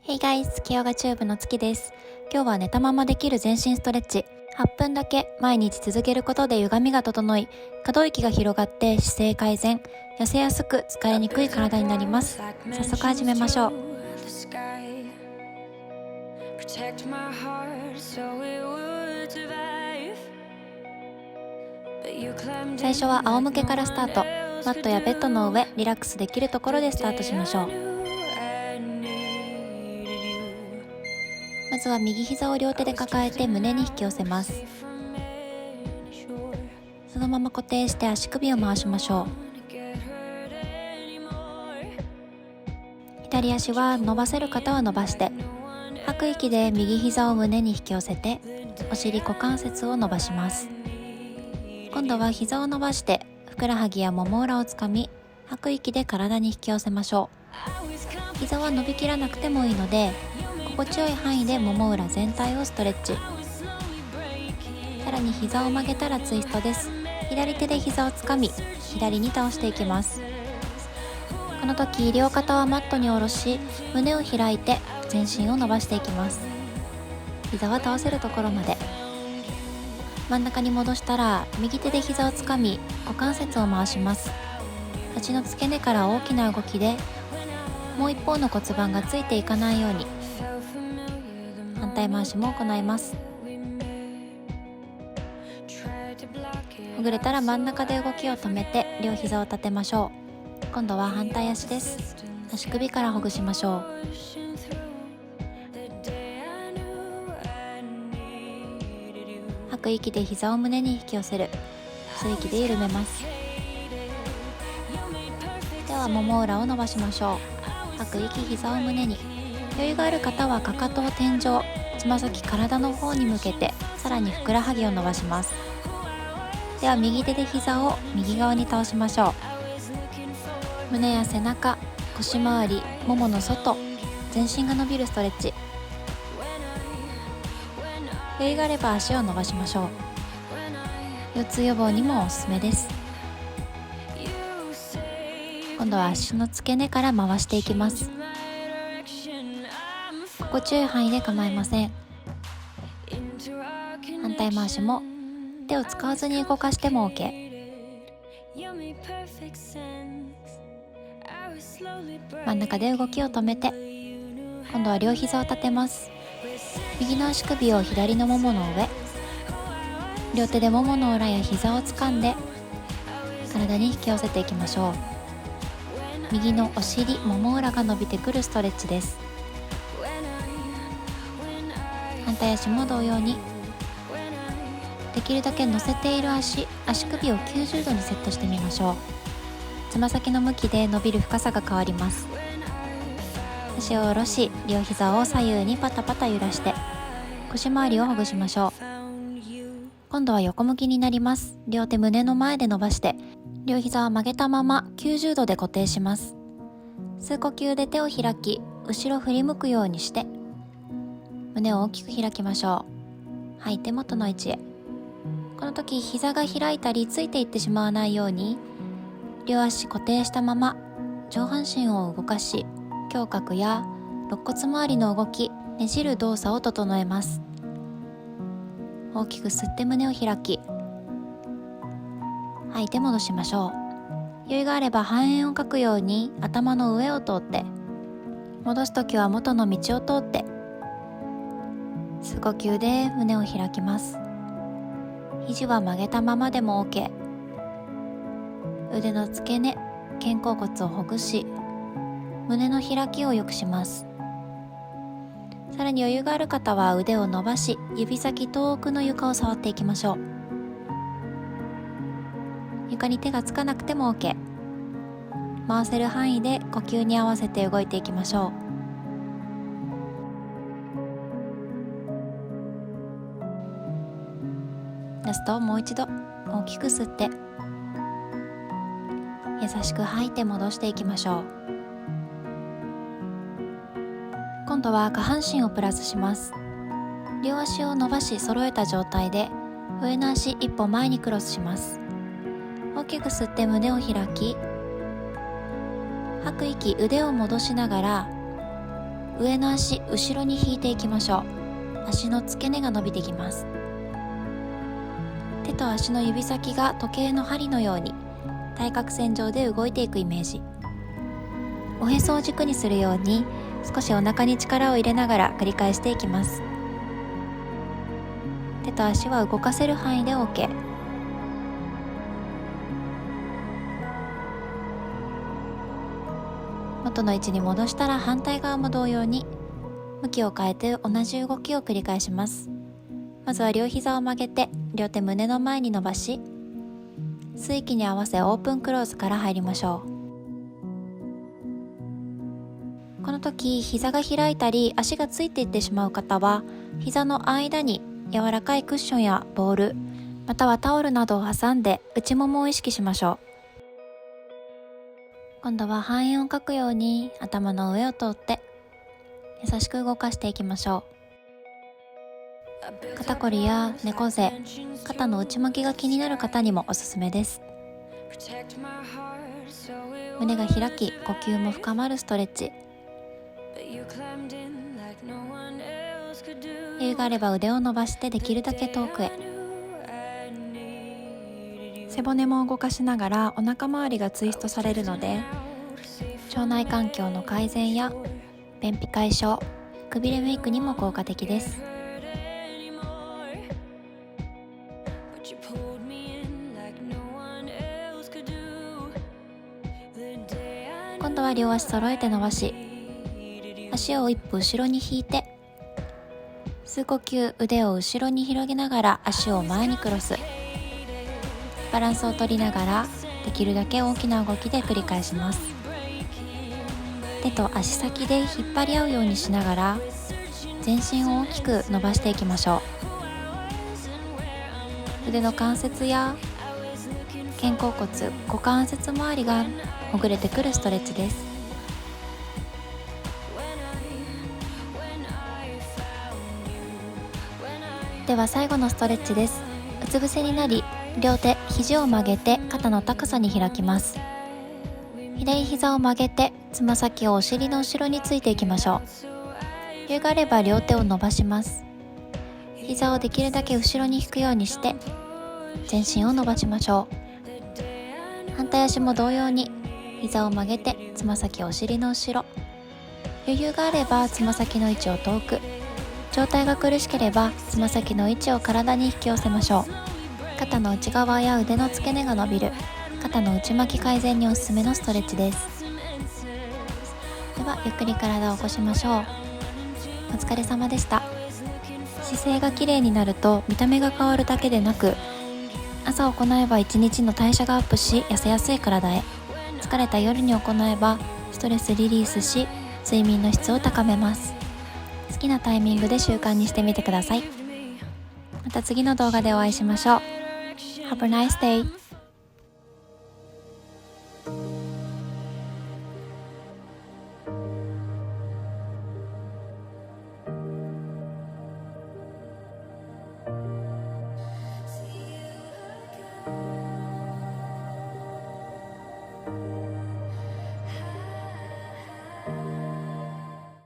Hey guys、ケヨガチューブの月です。今日は寝たままできる全身ストレッチ。8分だけ毎日続けることで歪みが整い、可動域が広がって姿勢改善、痩せやすく疲れにくい体になります。早速始めましょう。最初は仰向けからスタート。マットやベッドの上、リラックスできるところでスタートしましょう。まずは右膝を両手で抱えて胸に引き寄せます。そのまま固定して足首を回しましょう。左足は伸ばせる方は伸ばして、吐く息で右膝を胸に引き寄せて、お尻股関節を伸ばします。今度は膝を伸ばしてふくらはぎやもも裏をつかみ、吐く息で体に引き寄せましょう。膝は伸びきらなくてもいいので、心地よい範囲でもも裏全体をストレッチ。さらに膝を曲げたらツイストです。左手で膝をつかみ、左に倒していきます。この時両肩はマットに下ろし、胸を開いて全身を伸ばしていきます。膝は倒せるところまで。真ん中に戻したら右手で膝をつかみ、股関節を回します。足の付け根から大きな動きで、もう一方の骨盤がついていかないように反対回しも行います。ほぐれたら真ん中で動きを止めて両膝を立てましょう。今度は反対足です。足首からほぐしましょう。吐く息で膝を胸に引き寄せる。吸う息で緩めます。ではもも裏を伸ばしましょう。吐く息、膝を胸に。余裕がある方はかかとを天井、つま先体の方に向けて、さらにふくらはぎを伸ばします。では右手で膝を右側に倒しましょう。胸や背中、腰回り、ももの外、全身が伸びるストレッチ。余裕があれば足を伸ばしましょう。腰痛予防にもおすすめです。今度は足の付け根から回していきます。心地よい範囲で構いません。反対回しも手を使わずに動かしても OK。 真ん中で動きを止めて、今度は両膝を立てます。右の足首を左のももの上、両手でももの裏や膝を掴んで体に引き寄せていきましょう。右のお尻、もも裏が伸びてくるストレッチです。反対足も同様に、できるだけ乗せている足首を90度にセットしてみましょう。つま先の向きで伸びる深さが変わります。足を下ろし、両膝を左右にパタパタ揺らして腰回りをほぐしましょう。今度は横向きになります。両手胸の前で伸ばして、両膝は曲げたまま90度で固定します。吸う呼吸で手を開き、後ろ振り向くようにして胸を大きく開きましょう。吐いて元の位置へ。この時膝が開いたりついていってしまわないように、両足固定したまま上半身を動かし、胸郭や肋骨周りの動き、ねじる動作を整えます。大きく吸って胸を開き、吐いて戻しましょう。余裕があれば半円を描くように頭の上を通って、戻す時は元の道を通って、吸う呼吸で胸を開きます。肘は曲げたままでも OK。 腕の付け根、肩甲骨をほぐし、胸の開きを良くします。さらに余裕がある方は腕を伸ばし、指先遠くの床を触っていきましょう。床に手がつかなくても OK。 回せる範囲で呼吸に合わせて動いていきましょう。ラストもう一度大きく吸って、優しく吐いて戻していきましょう。今度は下半身をプラスします。両足を伸ばし揃えた状態で、上の足一歩前にクロスします。大きく吸って胸を開き、吐く息、腕を戻しながら上の足後ろに引いていきましょう。足の付け根が伸びてきます。手と足の指先が時計の針のように対角線上で動いていくイメージ。おへそを軸にするように少しお腹に力を入れながら繰り返していきます。手と足は動かせる範囲で OK。 元の位置に戻したら反対側も同様に向きを変えて同じ動きを繰り返します。まずは両膝を曲げて両手胸の前に伸ばし、吸う息に合わせオープンクローズから入りましょう。この時膝が開いたり足がついていってしまう方は、膝の間に柔らかいクッションやボール、またはタオルなどを挟んで内ももを意識しましょう。今度は半円を描くように頭の上を通って優しく動かしていきましょう。肩こりや猫背、肩の内巻きが気になる方にもおすすめです。胸が開き呼吸も深まるストレッチ。余裕があれば腕を伸ばしてできるだけ遠くへ。背骨も動かしながらお腹周りがツイストされるので、腸内環境の改善や便秘解消、くびれメイクにも効果的です。今度は両足揃えて伸ばし、足を一歩後ろに引いて、吸う呼吸、腕を後ろに広げながら足を前にクロス。バランスを取りながらできるだけ大きな動きで繰り返します。手と足先で引っ張り合うようにしながら全身を大きく伸ばしていきましょう。腕の関節や肩甲骨、股関節周りがほぐれてくるストレッチです。では最後のストレッチです。うつ伏せになり、両手肘を曲げて肩の高さに開きます。左膝を曲げてつま先をお尻の後ろについていきましょう。余裕があれば両手を伸ばします。膝をできるだけ後ろに引くようにして全身を伸ばしましょう。反対足も同様に膝を曲げてつま先をお尻の後ろ。余裕があればつま先の位置を遠く、状態が苦しければつま先の位置を体に引き寄せましょう。肩の内側や腕の付け根が伸びる肩の内巻き改善におすすめのストレッチです。ではゆっくり体を起こしましょう。お疲れ様でした。姿勢がきれいになると見た目が変わるだけでなく、朝行えば一日の代謝がアップし痩せやすい体へ。疲れた夜に行えばストレスリリースし睡眠の質を高めます。好きなタイミングで習慣にしてみてください。また次の動画でお会いしましょう。Have a nice day!